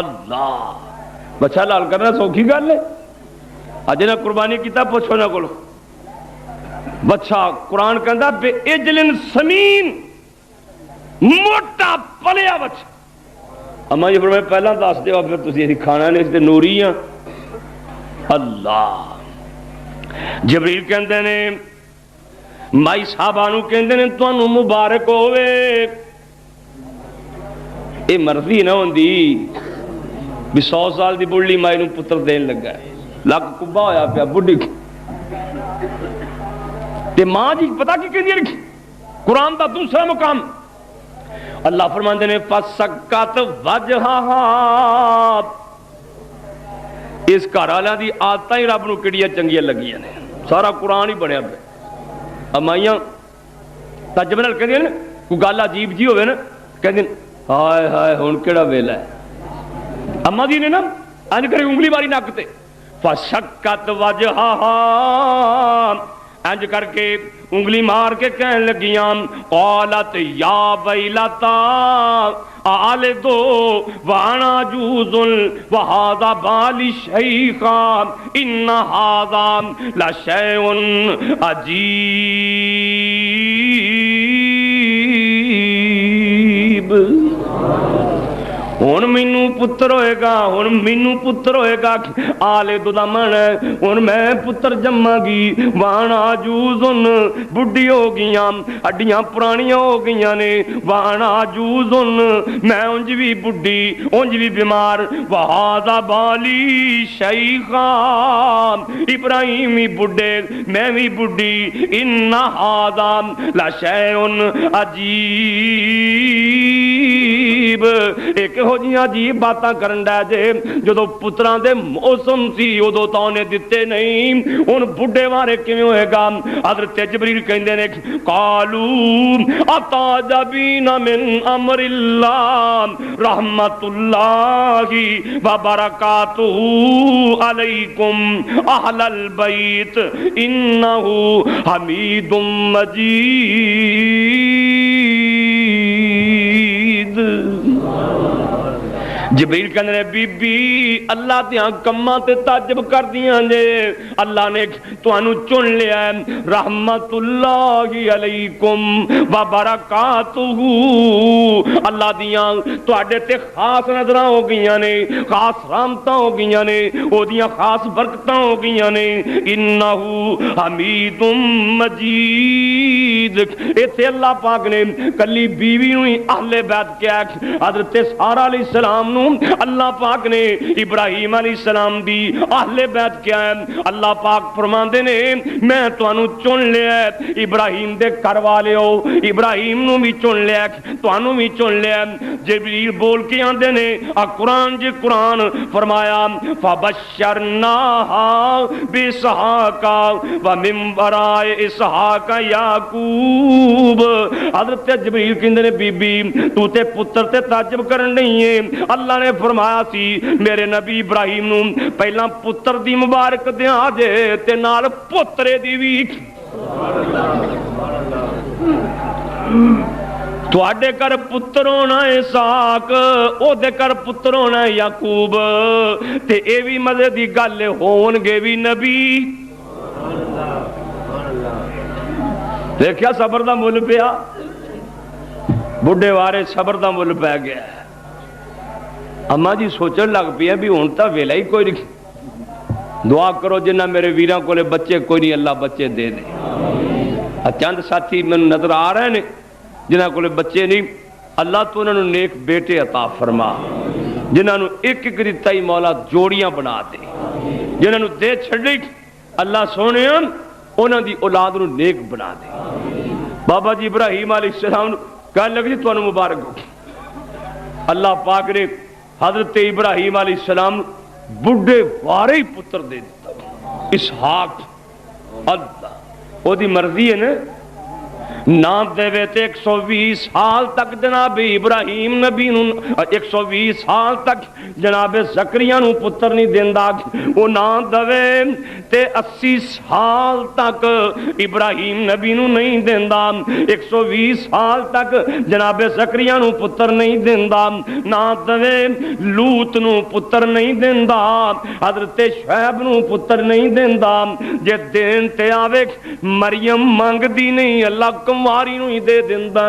اللہ بچہ لال کرنا سوکھی گل ہے، اج نہ قربانی کیتا پوچھو نہ کولو، بچہ قرآن کہندا بے اجلن سمین، موٹا پلیا بچہ۔ اما جی فرمایا پہلا دس دیو پھر تسی ایسی کھانا نہیں تے نوری ہاں۔ اللہ جبریل کہندے نے مائی صاحبہ نو کہندے نے تانوں مبارک ہوے، اے مرضی نہ ہوندی بھی 100 سال دی بڑھلی مائی نو پتر دین لگا ہے، لک کبا ہویا پیا بڈھی تے ماں جی پتہ کی کہندی ہے قرآن دا دوسرا مقام اللہ فرماندے نے فسکت وجہہا، اس گھر والوں دی عادتاں ہی رب نو کیڑیاں چنگیاں لگیاں نے، سارا قرآن ہی بنیا پیا۔ امائیاں تجربے نال کہندیاں نے کوئی گل عجیب جی ہوے نا کہندے ہائے ہائے ہن کیڑا ویلا ہے، اما جی نے نا انج کرے انگلی ماری نک تے فسکت وجہہا، انج کر کے انگلی مار کے کہنے لگیاں قالت یا ویلتا آلدو وانا جوز وہذا بالی شیخا ان ہذا لشیء عجیب۔ ہن مینوں پتر ہوئے گا، ہن مینوں پتر ہوئے گا، آلے دو دا من ہے ہن میں پتر جمع گی، وانا جوزن بڈھی ہو گیاں، ہڈیاں پرانیاں ہو گیاں نے، وانا جوزن میں انج بھی بڈھی انج بھی بیمار، وہذا بالی شیخا ابراہیم بھی بڈھے میں بھی بڈھی، ان ھذا لشیء عجیب، ایک ہو جی عجیب باتاں کرن ڈے جے، جدو پتران دے موسم سی ادو تو انہیں دیتے نہیں، ان بڈھے وارے کیوں ہوئے گا؟ حضرت جبریل کہندے نے قالو اتعجبین من امر اللہ رحمت اللہ وبرکاتہ علیکم اہل البیت انہو حمید مجید۔ جبریل کہنے نے بی بی اللہ دیاں کماں تے تعجب کر دیاں جے، اللہ نے تانوں چن لیا ہے، رحمت اللہ علیکم وبرکاتہ، اللہ دیاں تواڈے تے خاص نظراں ہو گئیاں نے، خاص رحمتاں ہو گئیاں نے، او دیاں خاص برکتاں ہو گئیاں نے، انہو حمید مجید۔ ایتھے اللہ پاک نے کلی بیوی نوں اہل بیت کیا، حضرت سارہ علیہ السلام نوں اللہ پاک نے ابراہیم علیہ السلام دی اہل بیت کیا ہے۔ اللہ پاک فرماندے نے میں تانوں چن لیا ہے، ابراہیم دے گھر والے ہو، ابراہیم نوں بھی چن لیا، تانوں بھی چن لیا۔ جبریل بول کے آندے نے قرآن جی قرآن فرمایا فبشرناہا باسحاق ومن وراء اسحاق یعقوب۔ حضرت جبریل کہندے نے بی بی تو تے پتر تے تعجب کرن نہیں ہے، اللہ نے فرمایا سی میرے نبی ابراہیم نوں پہلا پتر دی مبارک دیاں جے تے نال پترے دی وی۔ تواڈے گھر پتر ہونا ہے اسحاق، او دے گھر پتر ہونا ہے یعقوب، تے اے وی مزے دی گل ہون گے وی نبی۔ دیکھیا صبر دا مل پیا، بڈھے وارے صبر دا مل پہ گیا۔ اما جی سوچن لگ پیا بھی ہوں تو ویلا ہی کوئی نہیں، دعا کرو جنہ میرے ویراں کولے بچے کوئی نہیں اللہ بچے دے دے۔ چند ساتھی میں نظر آ رہے ہیں جنہ کولے بچے نہیں، اللہ تو انہوں نے نیک بیٹے عطا فرما، جنہوں نے ایک ایک دتا ہی مولا جوڑیاں بنا دے، جنہوں نے دے چھڑی اللہ سونے انہوں دی اولاد نو نیک بنا دے۔ بابا جی ابراہیم علیہ السلام کہنے لگے جی تانوں مبارک ہو، اللہ پاک نے حضرت ابراہیم علیہ السلام بڑھے وارے ہی پتر دے دیتا اسحاق۔ اللہ وہ دی مرضی ہے نا، نام دے ویتے 120 سال تک جناب ابراہیم نبی نو 120 سال تک جناب زکریا نو پتر نہیں دیندا، وہ نام دے تے 80 سال تک ابراہیم نبی نو نہیں دیندا، 120 سال تک جناب زکریا نو پتر نہیں دیندا، نام دے لوط نو پتر نہیں دیندا، حضرت شعیب نو پتر نہیں دیندا، جے دین تے آوے مریم مانگ دی نہیں اللہ کمواری نو ہی دے دیندا۔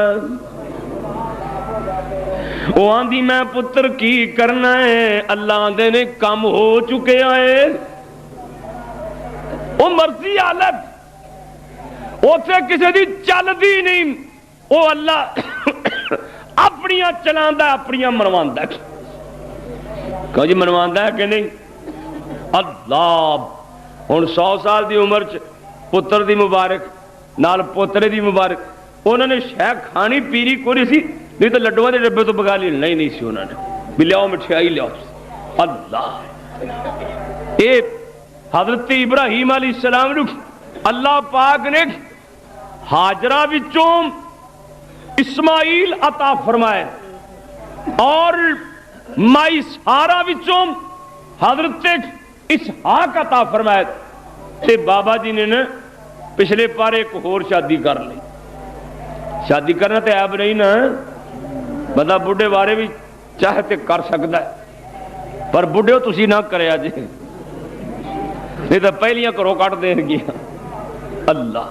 وہ آندھی میں پتر کی کرنا ہے، اللہ دے نے کم ہو چکے آئے، وہ مرضی حالت اوتھے کسی دی چلدی نہیں، او اللہ اپنیاں چلاندا ہے، اپنیاں منواندا ہے۔ کہو جی منواندا ہے کہ نہیں؟ اللہ ہن 100 سال دی عمر چ پتر دی مبارک نال پوترے دی مبارک، انہوں نے شہ کھانی پیری کوئی سی، نہیں تو لڈوਆਂ دے ڈبے تو بگا لی نہیں سی انہوں نے بھی لیاؤ مٹھائی لیاؤ۔ اللہ اے حضرت ابراہیم علیہ السلام نے اللہ پاک نے ہاجرہ وچوں اسماعیل عطا فرمائے اور مائی سارا وچوں حضرت اسحاق عطا فرمائے، تے بابا جی نے نا پچھلے پارے ایک اور شادی کر لی۔ شادی کرنا تے عیب نہیں نا، بندہ بڑھے بارے بھی چاہے تے کر سکتا ہے، پر بڑھے ہو تسی نہ کرے جی، نہیں تو پہلیاں کرو کٹ دیں گیا۔ اللہ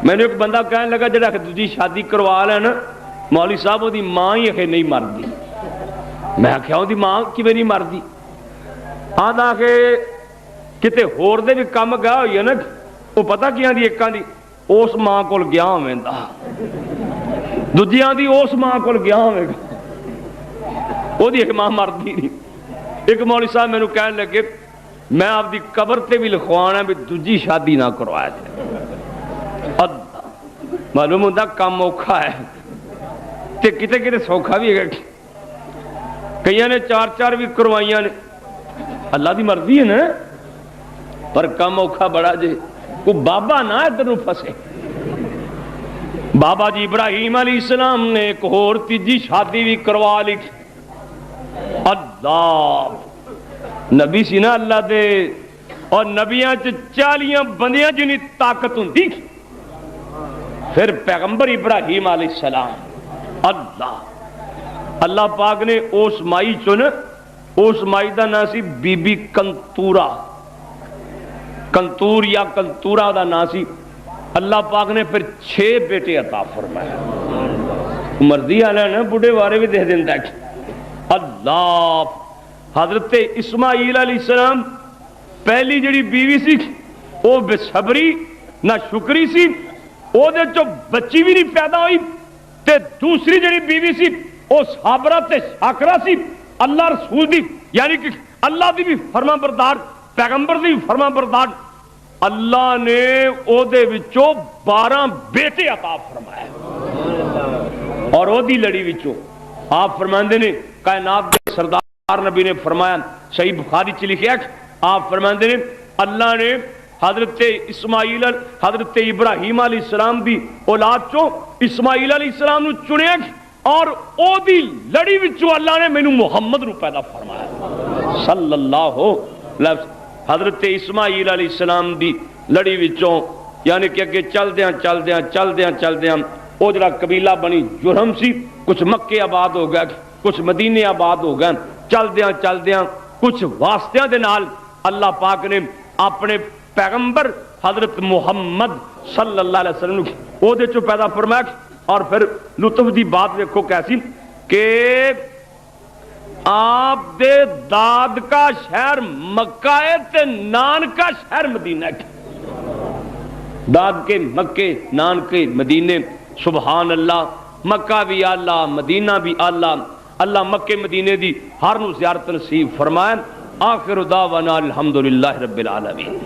میں نے ایک بندہ کہنے لگا جڑا کہ دوجی شادی کروا لینا مولوی صاحب وہ دی ماں ہی اکھے نہیں مردی۔ میں کہا دی ماں کیویں نہیں مردی؟ آدھا کہ کتے ہور دے بھی کم گیا ہوئی ہے نا، وہ پتہ کیا دی ایکاں دی اس ماں کول گیا ہوئے دا، دوجیاں دی اس ماں کول گیا ہوئے گا، وہ دی ایک ماں مردی نہیں۔ ایک مولوی صاحب میں نے کہنے لگے میں آپ دی قبر تے بھی لکھوانا بھی دوجی شادی نہ کروایا جائے۔ اللہ معلوم ہوتا کام اوکھا ہے تے کتے کتے سوکھا بھی ہے، کئیاں نے 4 بھی کروائیاں نے، اللہ دی مرضی ہے نا، پر کم اوکھا بڑا جے کو بابا نہ ادھر پھسے۔ بابا جی ابراہیم علیہ السلام نے ایک اور تیجی شادی بھی کروا لی۔ اللہ نبی سی نا اللہ دے، اور نبیاں 40 بندیاں جنی طاقت ہوں دی، پھر پیغمبر ابراہیم علیہ السلام اللہ پاک نے اس مائی چن، اس مائی دا نام سی بی بی کنتورا، کنتور یا کنتورا دا نام سی۔ اللہ پاک نے پھر 6 بیٹے عطا فرمائے۔ مرضی آنا ہے نا بڑھے بارے بھی دے دیندہ ہے۔ اللہ حضرت اسماعیل علیہ السلام پہلی جڑی بیوی سی وہ بے صبری نہ شکری سی، وہ دے جو بچی بھی نہیں پیدا ہوئی، تے دوسری جڑی بیوی سی وہ صابرہ تے شاکرہ سی، اللہ رسول دی یعنی کہ اللہ دی بھی فرما بردار، پیغمبر دی بھی فرما بردار۔ اللہ نے او دے وچوں 12 بیٹے عطا فرمائے، اور او دی لڑی وچوں آپ فرماندے نے کائنات دے سردار نبی نے فرمایا، صحیح بخاری چ لکھیا ہے، آپ فرماندے نے اللہ نے حضرت اسماعیل حضرت ابراہیم علیہ السلام دی اولاد چوں اسماعیل علیہ السلام نو چنیا، اور او دی لڑی وچوں اللہ نے مینوں محمد نو پیدا فرمایا صلی اللہ علیہ وسلم۔ حضرت اسماعیل علیہ السلام دی لڑی وچوں یعنی کہ اگے چلدیاں او جڑا قبیلہ بنی جرہم سی، کچھ مکے آباد ہو گیا، کچھ مدینے آباد ہو گئے، چلدیاں کچھ واسطیاں دے نال اللہ پاک نے اپنے پیغمبر حضرت محمد صلی اللہ علیہ وسلم او دے چوں پیدا فرمایا۔ اور پھر لطف دی بات دیکھو کیسی کہ آپ دے داد کا شہر مکہ ہے تے نان کا شہر مدینہ ہے، داد کے مکے نان کے مدینے، سبحان اللہ، مکہ بھی اللہ مدینہ بھی اللہ، اللہ مکے مدینے دی ہر نو زیارت نصیب فرمائے۔ آخر دعوانا الحمدللہ رب العالمین۔